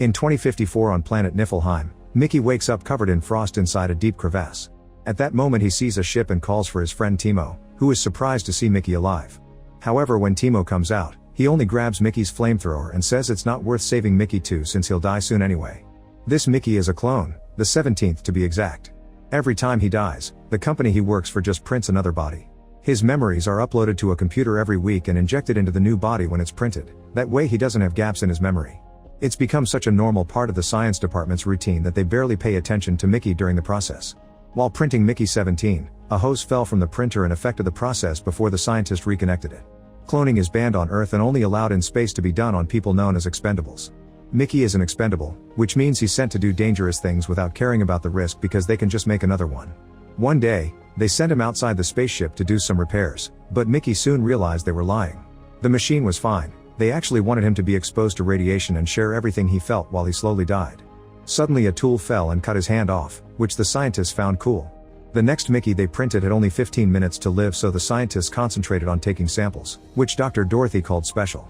In 2054 on planet Niflheim, Mickey wakes up covered in frost inside a deep crevasse. At that moment he sees a ship and calls for his friend Timo, who is surprised to see Mickey alive. However, when Timo comes out, he only grabs Mickey's flamethrower and says it's not worth saving Mickey too since he'll die soon anyway. This Mickey is a clone, the 17th to be exact. Every time he dies, the company he works for just prints another body. His memories are uploaded to a computer every week and injected into the new body when it's printed, that way he doesn't have gaps in his memory. It's become such a normal part of the science department's routine that they barely pay attention to Mickey during the process. While printing Mickey 17, a hose fell from the printer and affected the process before the scientist reconnected it. Cloning is banned on Earth and only allowed in space to be done on people known as expendables. Mickey is an expendable, which means he's sent to do dangerous things without caring about the risk because they can just make another one. One day, they sent him outside the spaceship to do some repairs, but Mickey soon realized they were lying. The machine was fine, they actually wanted him to be exposed to radiation and share everything he felt while he slowly died. Suddenly a tool fell and cut his hand off, which the scientists found cool. The next Mickey they printed had only 15 minutes to live, so the scientists concentrated on taking samples, which Dr. Dorothy called special.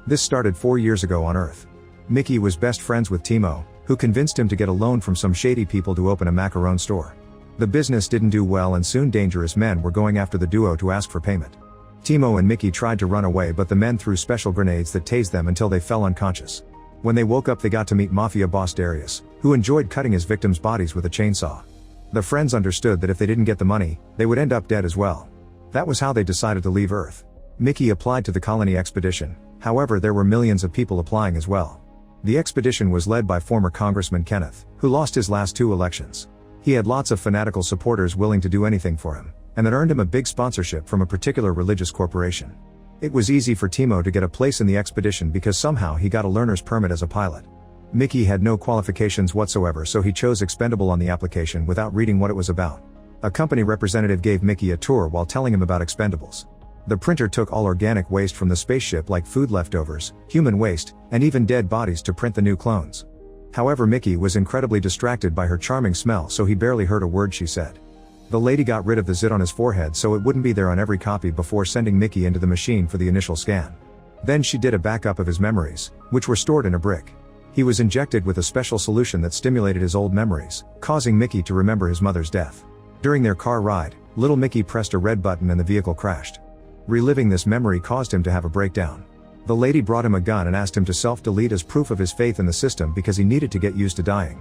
This started 4 years ago on Earth. Mickey was best friends with Timo, who convinced him to get a loan from some shady people to open a macaron store. The business didn't do well and soon dangerous men were going after the duo to ask for payment. Timo and Mickey tried to run away, but the men threw special grenades that tased them until they fell unconscious. When they woke up they got to meet Mafia boss Darius, who enjoyed cutting his victims' bodies with a chainsaw. The friends understood that if they didn't get the money, they would end up dead as well. That was how they decided to leave Earth. Mickey applied to the colony expedition, however there were millions of people applying as well. The expedition was led by former Congressman Kenneth, who lost his last 2 elections. He had lots of fanatical supporters willing to do anything for him, and that earned him a big sponsorship from a particular religious corporation. It was easy for Timo to get a place in the expedition because somehow he got a learner's permit as a pilot. Mickey had no qualifications whatsoever, so he chose expendable on the application without reading what it was about. A company representative gave Mickey a tour while telling him about expendables. The printer took all organic waste from the spaceship like food leftovers, human waste, and even dead bodies to print the new clones. However, Mickey was incredibly distracted by her charming smell, so he barely heard a word she said. The lady got rid of the zit on his forehead so it wouldn't be there on every copy before sending Mickey into the machine for the initial scan. Then she did a backup of his memories, which were stored in a brick. He was injected with a special solution that stimulated his old memories, causing Mickey to remember his mother's death. During their car ride, little Mickey pressed a red button and the vehicle crashed. Reliving this memory caused him to have a breakdown. The lady brought him a gun and asked him to self-delete as proof of his faith in the system because he needed to get used to dying.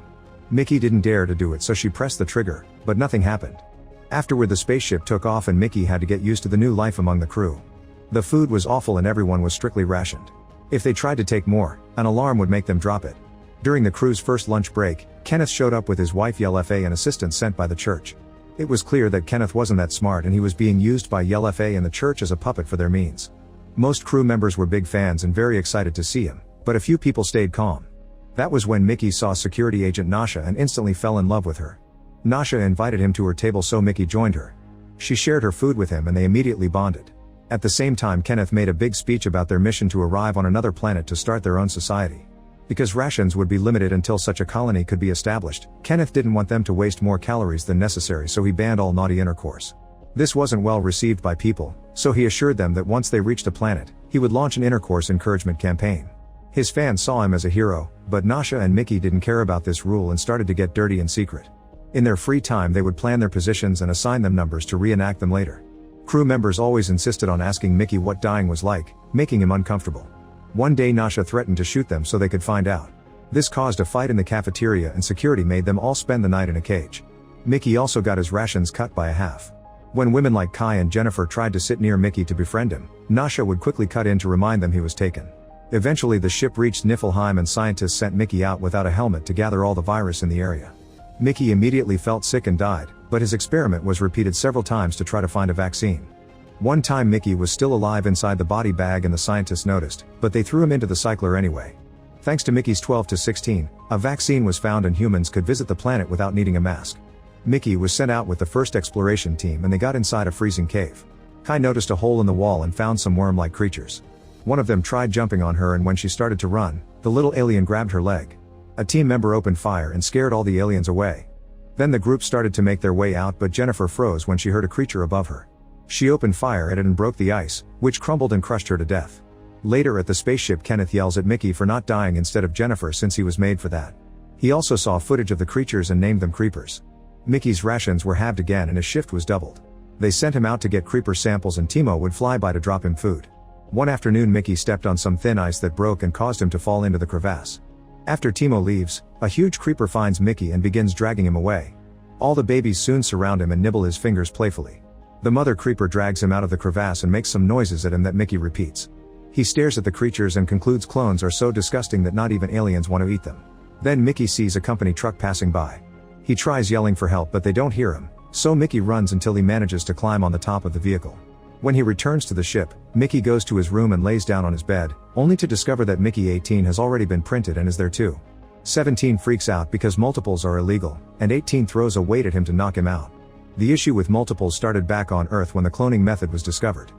Mickey didn't dare to do it, so she pressed the trigger, but nothing happened. Afterward the spaceship took off and Mickey had to get used to the new life among the crew. The food was awful and everyone was strictly rationed. If they tried to take more, an alarm would make them drop it. During the crew's first lunch break, Kenneth showed up with his wife YLFA and assistant sent by the church. It was clear that Kenneth wasn't that smart and he was being used by YLFA and the church as a puppet for their means. Most crew members were big fans and very excited to see him, but a few people stayed calm. That was when Mickey saw security agent Nasha and instantly fell in love with her. Nasha invited him to her table so Mickey joined her. She shared her food with him and they immediately bonded. At the same time Kenneth made a big speech about their mission to arrive on another planet to start their own society. Because rations would be limited until such a colony could be established, Kenneth didn't want them to waste more calories than necessary, so he banned all naughty intercourse. This wasn't well received by people, so he assured them that once they reached a planet, he would launch an intercourse encouragement campaign. His fans saw him as a hero, but Nasha and Mickey didn't care about this rule and started to get dirty in secret. In their free time they would plan their positions and assign them numbers to reenact them later. Crew members always insisted on asking Mickey what dying was like, making him uncomfortable. One day Nasha threatened to shoot them so they could find out. This caused a fight in the cafeteria and security made them all spend the night in a cage. Mickey also got his rations cut by a half. When women like Kai and Jennifer tried to sit near Mickey to befriend him, Nasha would quickly cut in to remind them he was taken. Eventually the ship reached Niflheim and scientists sent Mickey out without a helmet to gather all the virus in the area. Mickey immediately felt sick and died, but his experiment was repeated several times to try to find a vaccine. One time Mickey was still alive inside the body bag and the scientists noticed, but they threw him into the cycler anyway. Thanks to Mickey's 12 to 16, a vaccine was found and humans could visit the planet without needing a mask. Mickey was sent out with the first exploration team and they got inside a freezing cave. Kai noticed a hole in the wall and found some worm-like creatures. One of them tried jumping on her and when she started to run, the little alien grabbed her leg. A team member opened fire and scared all the aliens away. Then the group started to make their way out, but Jennifer froze when she heard a creature above her. She opened fire at it and broke the ice, which crumbled and crushed her to death. Later at the spaceship, Kenneth yells at Mickey for not dying instead of Jennifer since he was made for that. He also saw footage of the creatures and named them creepers. Mickey's rations were halved again and his shift was doubled. They sent him out to get creeper samples and Timo would fly by to drop him food. One afternoon Mickey stepped on some thin ice that broke and caused him to fall into the crevasse. After Timo leaves, a huge creeper finds Mickey and begins dragging him away. All the babies soon surround him and nibble his fingers playfully. The mother creeper drags him out of the crevasse and makes some noises at him that Mickey repeats. He stares at the creatures and concludes clones are so disgusting that not even aliens want to eat them. Then Mickey sees a company truck passing by. He tries yelling for help but they don't hear him, so Mickey runs until he manages to climb on the top of the vehicle. When he returns to the ship, Mickey goes to his room and lays down on his bed, only to discover that Mickey 18 has already been printed and is there too. 17 freaks out because multiples are illegal, and 18 throws a weight at him to knock him out. The issue with multiples started back on Earth when the cloning method was discovered.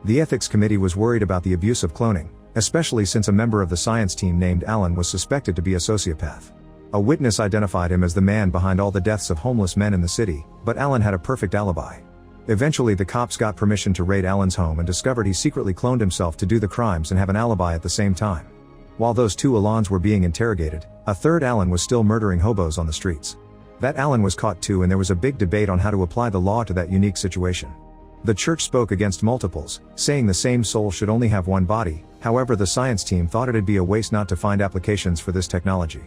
The ethics committee was worried about the abuse of cloning, especially since a member of the science team named Alan was suspected to be a sociopath. A witness identified him as the man behind all the deaths of homeless men in the city, but Alan had a perfect alibi. Eventually the cops got permission to raid Alan's home and discovered he secretly cloned himself to do the crimes and have an alibi at the same time. While those two Alans were being interrogated, a third Alan was still murdering hobos on the streets. That Alan was caught too and there was a big debate on how to apply the law to that unique situation. The church spoke against multiples, saying the same soul should only have one body. However, the science team thought it'd be a waste not to find applications for this technology.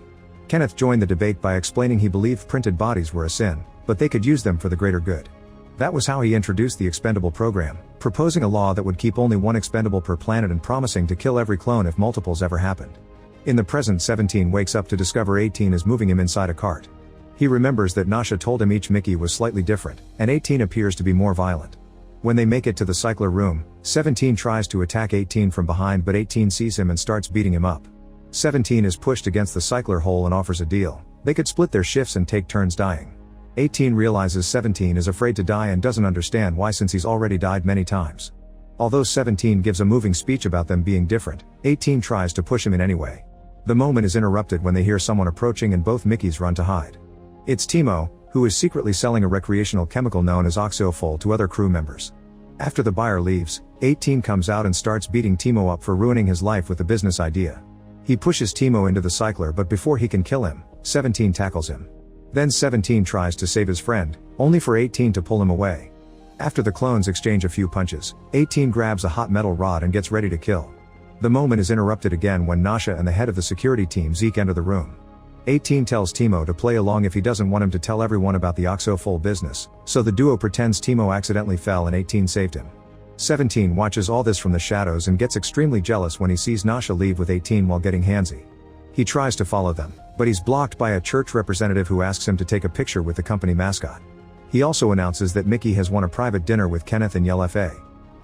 Kenneth joined the debate by explaining he believed printed bodies were a sin, but they could use them for the greater good. That was how he introduced the expendable program, proposing a law that would keep only one expendable per planet and promising to kill every clone if multiples ever happened. In the present, 17 wakes up to discover 18 is moving him inside a cart. He remembers that Nasha told him each Mickey was slightly different, and 18 appears to be more violent. When they make it to the cycler room, 17 tries to attack 18 from behind but 18 sees him and starts beating him up. 17 is pushed against the cycler hole and offers a deal. They could split their shifts and take turns dying. 18 realizes 17 is afraid to die and doesn't understand why since he's already died many times. Although 17 gives a moving speech about them being different, 18 tries to push him in anyway. The moment is interrupted when they hear someone approaching and both Mickeys run to hide. It's Timo, who is secretly selling a recreational chemical known as oxofol to other crew members. After the buyer leaves, 18 comes out and starts beating Timo up for ruining his life with a business idea. He pushes Timo into the cycler but before he can kill him, 17 tackles him. Then 17 tries to save his friend, only for 18 to pull him away. After the clones exchange a few punches, 18 grabs a hot metal rod and gets ready to kill. The moment is interrupted again when Nasha and the head of the security team Zeke enter the room. 18 tells Timo to play along if he doesn't want him to tell everyone about the oxofol business, so the duo pretends Timo accidentally fell and 18 saved him. 17 watches all this from the shadows and gets extremely jealous when he sees Nasha leave with 18 while getting handsy. He tries to follow them, but he's blocked by a church representative who asks him to take a picture with the company mascot. He also announces that Mickey has won a private dinner with Kenneth and Yell FA.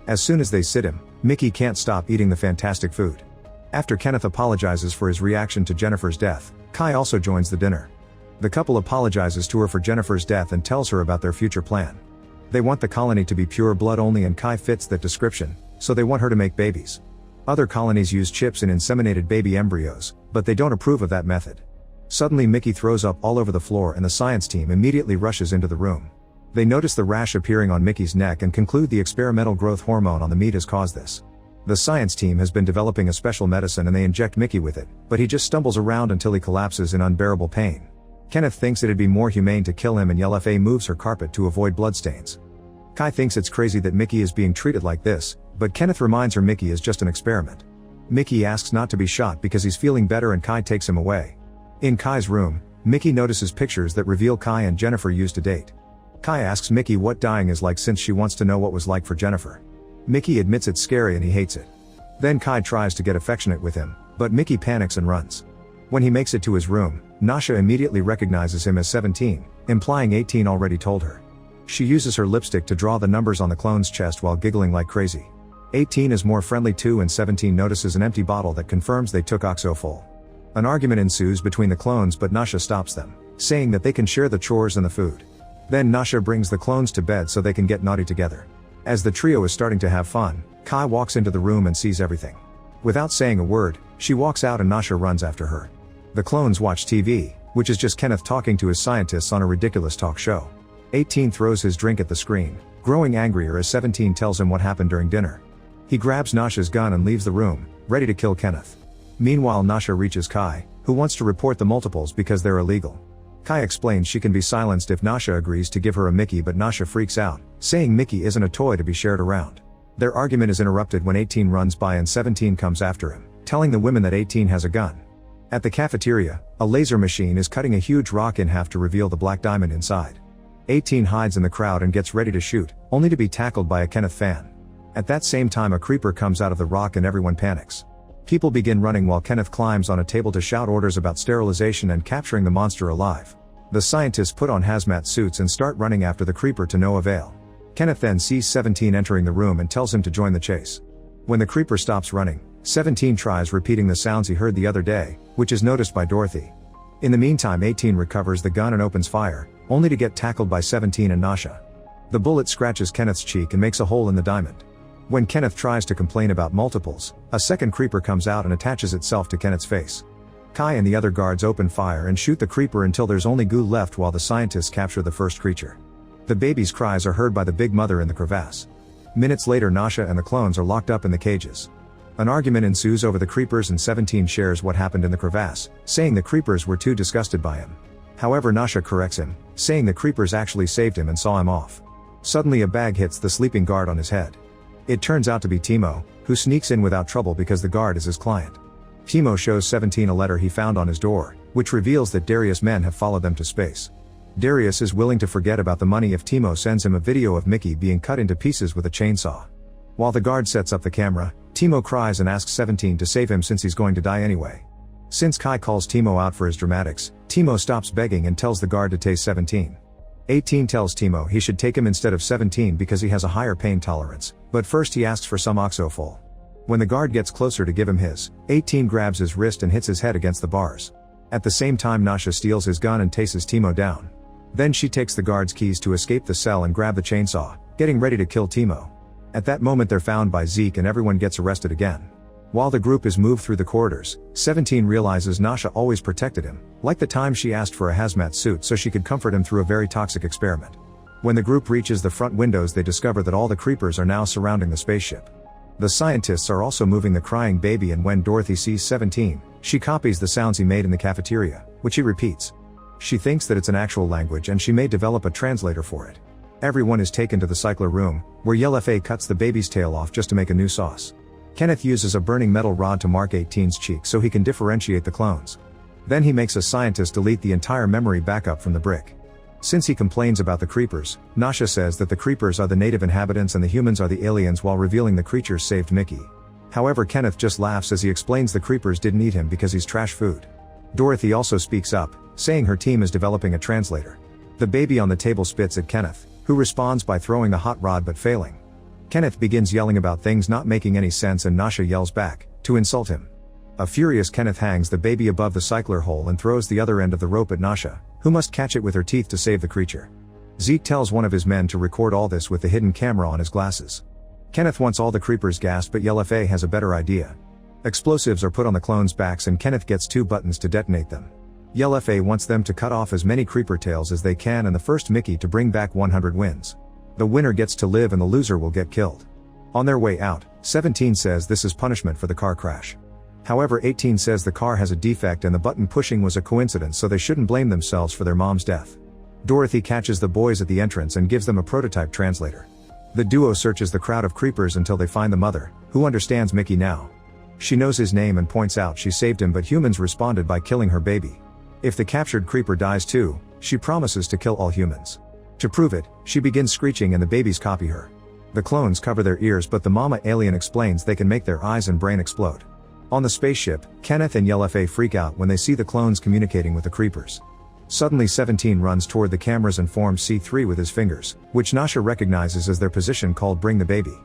As soon as they sit him, Mickey can't stop eating the fantastic food. After Kenneth apologizes for his reaction to Jennifer's death, Kai also joins the dinner. The couple apologizes to her for Jennifer's death and tells her about their future plan. They want the colony to be pure blood only and Kai fits that description, so they want her to make babies. Other colonies use chips in inseminated baby embryos, but they don't approve of that method. Suddenly Mickey throws up all over the floor and the science team immediately rushes into the room. They notice the rash appearing on Mickey's neck and conclude the experimental growth hormone on the meat has caused this. The science team has been developing a special medicine and they inject Mickey with it, but he just stumbles around until he collapses in unbearable pain. Kenneth thinks it'd be more humane to kill him and Yell FA moves her carpet to avoid bloodstains. Kai thinks it's crazy that Mickey is being treated like this, but Kenneth reminds her Mickey is just an experiment. Mickey asks not to be shot because he's feeling better and Kai takes him away. In Kai's room, Mickey notices pictures that reveal Kai and Jennifer used to date. Kai asks Mickey what dying is like since she wants to know what was like for Jennifer. Mickey admits it's scary and he hates it. Then Kai tries to get affectionate with him, but Mickey panics and runs. When he makes it to his room, Nasha immediately recognizes him as 17, implying 18 already told her. She uses her lipstick to draw the numbers on the clone's chest while giggling like crazy. 18 is more friendly too and 17 notices an empty bottle that confirms they took oxofol. An argument ensues between the clones but Nasha stops them, saying that they can share the chores and the food. Then Nasha brings the clones to bed so they can get naughty together. As the trio is starting to have fun, Kai walks into the room and sees everything. Without saying a word, she walks out and Nasha runs after her. The clones watch TV, which is just Kenneth talking to his scientists on a ridiculous talk show. 18 throws his drink at the screen, growing angrier as 17 tells him what happened during dinner. He grabs Nasha's gun and leaves the room, ready to kill Kenneth. Meanwhile, Nasha reaches Kai, who wants to report the multiples because they're illegal. Kai explains she can be silenced if Nasha agrees to give her a Mickey, but Nasha freaks out, saying Mickey isn't a toy to be shared around. Their argument is interrupted when 18 runs by and 17 comes after him, telling the women that 18 has a gun. At the cafeteria, a laser machine is cutting a huge rock in half to reveal the black diamond inside. 18 hides in the crowd and gets ready to shoot, only to be tackled by a Kenneth fan. At that same time, a creeper comes out of the rock and everyone panics. People begin running while Kenneth climbs on a table to shout orders about sterilization and capturing the monster alive. The scientists put on hazmat suits and start running after the creeper to no avail. Kenneth then sees 17 entering the room and tells him to join the chase. When the creeper stops running, 17 tries repeating the sounds he heard the other day, which is noticed by Dorothy. In the meantime, 18 recovers the gun and opens fire, only to get tackled by 17 and Nasha. The bullet scratches Kenneth's cheek and makes a hole in the diamond. When Kenneth tries to complain about multiples, a second creeper comes out and attaches itself to Kenneth's face. Kai and the other guards open fire and shoot the creeper until there's only goo left while the scientists capture the first creature. The baby's cries are heard by the big mother in the crevasse. Minutes later, Nasha and the clones are locked up in the cages. An argument ensues over the creepers and 17 shares what happened in the crevasse, saying the creepers were too disgusted by him. However, Nasha corrects him, saying the creepers actually saved him and saw him off. Suddenly a bag hits the sleeping guard on his head. It turns out to be Timo, who sneaks in without trouble because the guard is his client. Timo shows 17 a letter he found on his door, which reveals that Darius' men have followed them to space. Darius is willing to forget about the money if Timo sends him a video of Mickey being cut into pieces with a chainsaw. While the guard sets up the camera, Timo cries and asks 17 to save him since he's going to die anyway. Since Kai calls Timo out for his dramatics, Timo stops begging and tells the guard to tase 17. 18 tells Timo he should take him instead of 17 because he has a higher pain tolerance, but first he asks for some oxofol. When the guard gets closer to give him his, 18 grabs his wrist and hits his head against the bars. At the same time, Nasha steals his gun and tases Timo down. Then she takes the guard's keys to escape the cell and grab the chainsaw, getting ready to kill Timo. At that moment they're found by Zeke and everyone gets arrested again. While the group is moved through the corridors, 17 realizes Nasha always protected him, like the time she asked for a hazmat suit so she could comfort him through a very toxic experiment. When the group reaches the front windows, they discover that all the creepers are now surrounding the spaceship. The scientists are also moving the crying baby, and when Dorothy sees 17, she copies the sounds he made in the cafeteria, which he repeats. She thinks that it's an actual language and she may develop a translator for it. Everyone is taken to the cycler room, where Yellow cuts the baby's tail off just to make a new sauce. Kenneth uses a burning metal rod to mark 18's cheek so he can differentiate the clones. Then he makes a scientist delete the entire memory backup from the brick. Since he complains about the creepers, Nasha says that the creepers are the native inhabitants and the humans are the aliens, while revealing the creatures saved Mickey. However, Kenneth just laughs as he explains the creepers didn't eat him because he's trash food. Dorothy also speaks up, saying her team is developing a translator. The baby on the table spits at Kenneth, who responds by throwing the hot rod but failing. Kenneth begins yelling about things not making any sense and Nasha yells back, to insult him. A furious Kenneth hangs the baby above the cycler hole and throws the other end of the rope at Nasha, who must catch it with her teeth to save the creature. Zeke tells one of his men to record all this with the hidden camera on his glasses. Kenneth wants all the creepers gassed, but Yellow has a better idea. Explosives are put on the clones' backs and Kenneth gets 2 buttons to detonate them. Yellow wants them to cut off as many creeper tails as they can and the first Mickey to bring back 100 wins. The winner gets to live and the loser will get killed. On their way out, 17 says this is punishment for the car crash. However, 18 says the car has a defect and the button pushing was a coincidence, so they shouldn't blame themselves for their mom's death. Dorothy catches the boys at the entrance and gives them a prototype translator. The duo searches the crowd of creepers until they find the mother, who understands Mickey now. She knows his name and points out she saved him, but humans responded by killing her baby. If the captured creeper dies too, she promises to kill all humans. To prove it, she begins screeching and the babies copy her. The clones cover their ears, but the mama alien explains they can make their eyes and brain explode. On the spaceship, Kenneth and Yellow freak out when they see the clones communicating with the creepers. Suddenly 17 runs toward the cameras and forms C3 with his fingers, which Nasha recognizes as their position called Bring the Baby.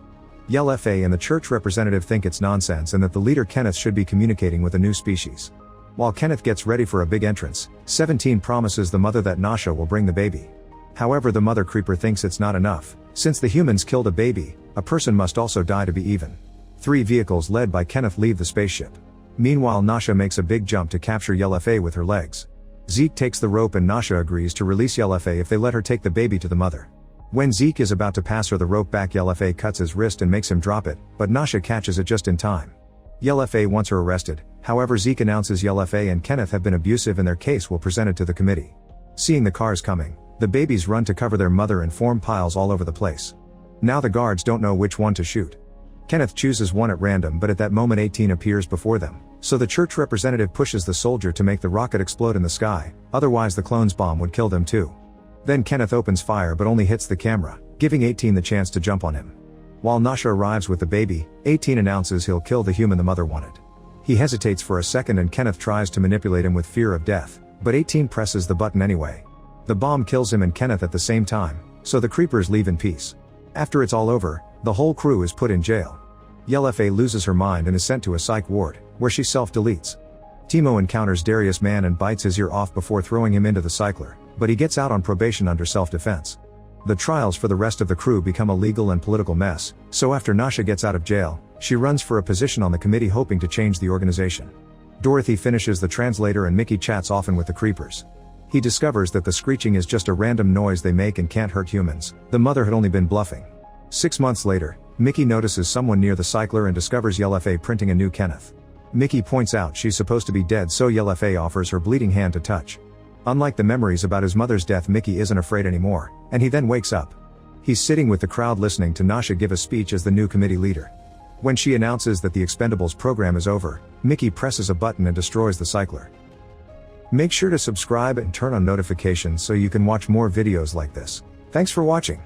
Yellow and the church representative think it's nonsense and that the leader Kenneth should be communicating with a new species. While Kenneth gets ready for a big entrance, 17 promises the mother that Nasha will bring the baby. However, the mother creeper thinks it's not enough. Since the humans killed a baby, a person must also die to be even. 3 vehicles led by Kenneth leave the spaceship. Meanwhile, Nasha makes a big jump to capture Yellow with her legs. Zeke takes the rope and Nasha agrees to release Yellow if they let her take the baby to the mother. When Zeke is about to pass her the rope back, Yelfa cuts his wrist and makes him drop it, but Nasha catches it just in time. Yelfa wants her arrested, however Zeke announces Yelfa and Kenneth have been abusive and their case will present it to the committee. Seeing the cars coming, the babies run to cover their mother and form piles all over the place. Now the guards don't know which one to shoot. Kenneth chooses one at random, but at that moment 18 appears before them, so the church representative pushes the soldier to make the rocket explode in the sky, otherwise the clone's bomb would kill them too. Then Kenneth opens fire but only hits the camera, giving 18 the chance to jump on him. While Nasha arrives with the baby, 18 announces he'll kill the human the mother wanted. He hesitates for a second and Kenneth tries to manipulate him with fear of death, but 18 presses the button anyway. The bomb kills him and Kenneth at the same time, so the creepers leave in peace. After it's all over, the whole crew is put in jail. Yelfa loses her mind and is sent to a psych ward, where she self-deletes. Timo encounters Darius Man and bites his ear off before throwing him into the cycler, but he gets out on probation under self-defense. The trials for the rest of the crew become a legal and political mess, so after Nasha gets out of jail, she runs for a position on the committee hoping to change the organization. Dorothy finishes the translator and Mickey chats often with the creepers. He discovers that the screeching is just a random noise they make and can't hurt humans. The mother had only been bluffing. 6 months later, Mickey notices someone near the cycler and discovers Yelfa printing a new Kenneth. Mickey points out she's supposed to be dead, so Yelfa offers her bleeding hand to touch. Unlike the memories about his mother's death, Mickey isn't afraid anymore, and he then wakes up. He's sitting with the crowd listening to Nasha give a speech as the new committee leader. When she announces that the Expendables program is over, Mickey presses a button and destroys the cycler. Make sure to subscribe and turn on notifications so you can watch more videos like this. Thanks for watching.